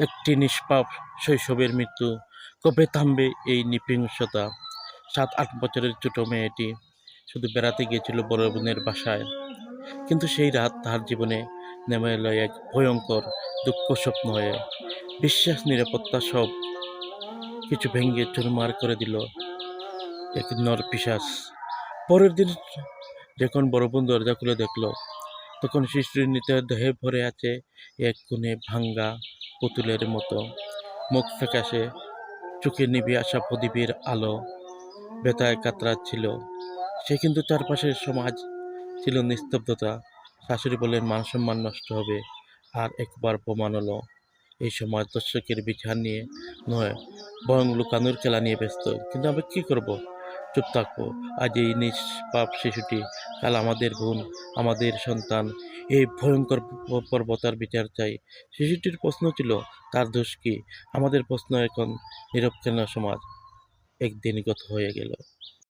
একটি নিষ্পাপ শৈশবের মৃত্যু। কবে থামবে এই নৃশংসতা? ৭-৮ বছরের ছোট মেয়েটি শুধু বেড়াতে গিয়েছিল বড় বোনের বাসায়। কিন্তু সেই রাত তার জীবনে নেমে এলো এক ভয়ঙ্কর দুঃখ স্বপ্ন হয়ে। বিশ্বাস, নিরাপত্তা সব কিছু ভেঙে চুরমার করে দিল এক নরপিশাচ। পরের দিন যখন বড় বোন দরজা খুলে দেখল, তখন শিশুটির দেহে ভরে আছে এক কোণে ভাঙ্গা পুতুলের মতো। মুখ ফ্যাকাশে, চোখে নিভে আসা প্রদীপের আলো ব্যথায় কাতরাচ্ছিল সে। কিন্তু চারপাশের সমাজ ছিল নিস্তব্ধতা। শাশুড়ি বললেন মান-সম্মান নষ্ট হবে। আর একবার প্রমাণ হলো, এই সমাজ দর্শকের বিচার নিয়ে নয়, বরং লুকানোর খেলা নিয়ে ব্যস্ত। কিন্তু আমি কি করব? চুপ থাকবো? আজ এই নিষ্পাপ শিশুটি, কাল আমাদের বোন, আমাদের সন্তান। এই ভয়ঙ্কর বর্বরতার বিচার চাই। শিশুটির প্রশ্ন ছিল, তার দোষ কি? আমাদের প্রশ্ন এখন, নীরব কেন সমাজ? একদিন গত হয়ে গেল।